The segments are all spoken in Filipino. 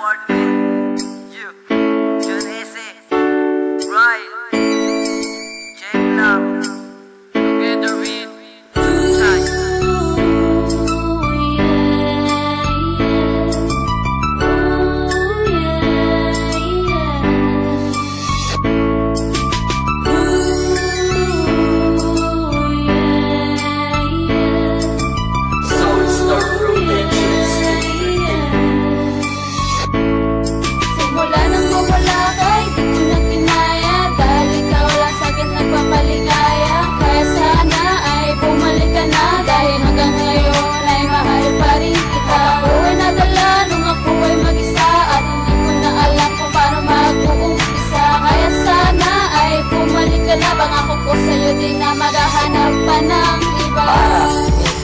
apartment. You, John Ese, Ryle, check lang. Together with Sunshine.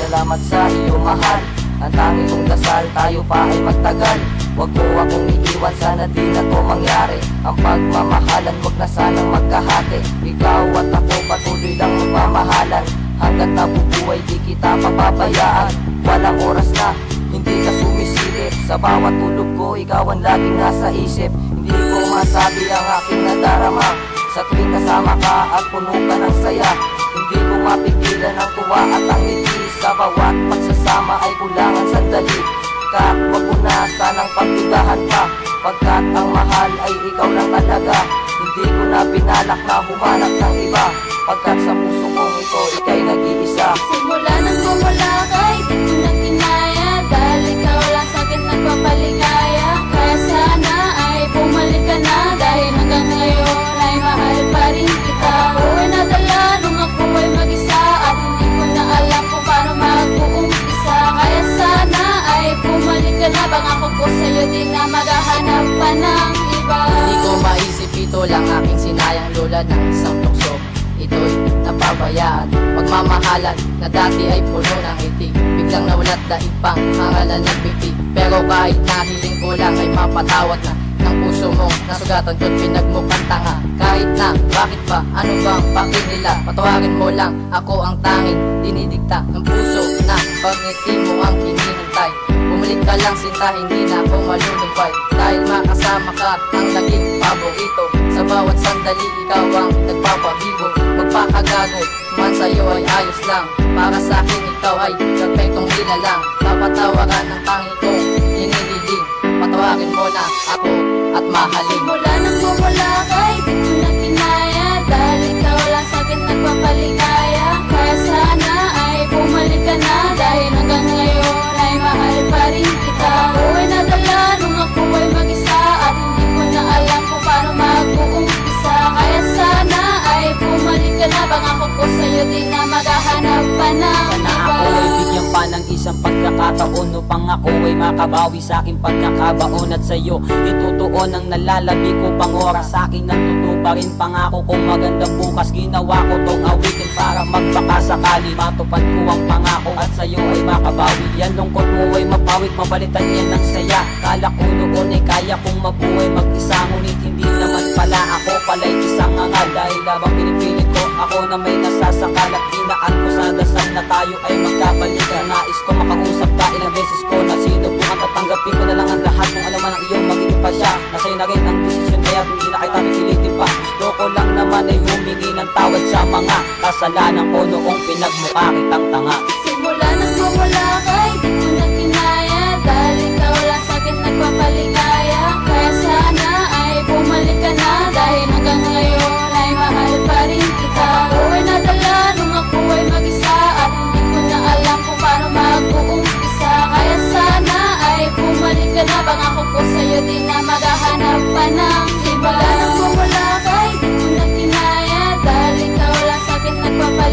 Salamat sa iyo mahal, ang tangi kong dasal, tayo pa ay magtagal. Huwag mo akong iiwan, sana di na to mangyari. Ang pagmamahalan, huwag na sanang magkahati. Ikaw at ako patuloy lang magmamahalan. Hanggat nabubuhay di kita papabayaan. Walang oras na, hindi ka sumisilip. Sa bawat tulog ko, ikaw ang laging nasa isip. Hindi ko masabi ang aking nadarama. Sa tuwing kasama ka at puno ka ng saya, hindi ko mapigilan ang tuwa at ang ngiti. Sa bawat pagsasama ay kulangan sandali. Kat wag mo na sanang pagdudahan pa, pagkat ang mahal ay ikaw lang talaga. Hindi ko na pinalak na humanap ng iba, pagkat sa puso kong ito ika'y nag-iisa. Simula nang bumula kay di ko na kinaya, dahil ikaw lang sa'kin nagpapaligaya. Kaya sana ay bumalik ka na, dahil hanggang ngayon ay mahal pa rin kita. Ako'y nadala nung ako ay mag-isa, at hindi ko na alam kung paano mag-uumpisa. Kaya sana ay bumalik ka na, pangako ko sa'yo di na maghahanap pa ng iba. Hindi ko maisip ito lang aking sinayang lola ng isang tukso. Ito'y napabayaan, pagmamahalan na dati ay puno ng itik. Biglang nawalat daig pang hangalan ng pipi. Pero kahit nahiling ko lang ay mapatawad na ng puso mo, nasugatan ko't pinagmukhang tanga. Kahit na, bakit ba, ano bang bakit nila? Patawarin mo lang, ako ang tanging dinidikta ng puso na pangiti mo ang hinihintay. Bumalik ka lang sinta, hindi na ako malulumpay. Dahil makasama ka ang naging paborito. Sa bawat sandali, ikaw ang nagpapabigo. Magpakagago, man sa'yo ay ayos lang. Para sa'kin ikaw ay perfectong nilalang. Napatawaran ng tanging kong hinihiling. Patawarin mo na ako at mahalin. Simula nang bumula kay di ko na kinaya, dahil ikaw lang sa'kin nagpapaligaya. Kaya sana ay bumalik ka na, dahil hanggang ngayon ay mahal pa rin kita. Ako'y nadala nung ako ay mag-isa, at hindi ko na alam kung paano mag-uumpisa. Kaya sana ay bumalik ka na, pangako ko sa'yo di na maghahanap pa ng Sana iba. ako ay bigyan pa ng isang pagkakataon upang ako ay makabawi sa aking pagkakabaon. At sa'yo itutuon ang nalalabi ko pang oras. Sa akin natuto pa rin pangako kong magandang bukas. Ginawa ko tong awitin para magbaka sakali matupad ko ang pangako at sa'yo ay makabawi. Yan lungkot mo ay mapawit, mapalitan yan ng saya. Kala ko noon ay kaya kong mabuhay mag-isa, ngunit hindi naman pala. Ako pala'y isang angal, dahil labang pinipilit ko ako na may nasasakal. At dinaan ko sa dasal na tayo ay magkabalikan. Nais ko makausap ka, ilang beses ko na sinubukan. Tatanggapin ko na lang ang lahat kung ano man ang iyong magiging pasya. Nasa'yo na rin ang desisyon, kaya hindi na kita pipilitin pa. Gusto ko lang naman ay humingi ng tawad sa mga kasalanan ko noong pinagmukha kitang tanga. Simula nang bumula kay di ko na kinaya, dahil ikaw lang sa'kin nagpapaligaya. Kaya sana ay bumalik ka na, dahil hanggang ngayon ay mahal pa rin kita. Ako'y nadala nung ako ay mag-isa, at hindi ko na alam kung paano mag-uumpisa. Kaya sana ay bumalik ka na, pangako ko sa'yo di na maghahanap pa ng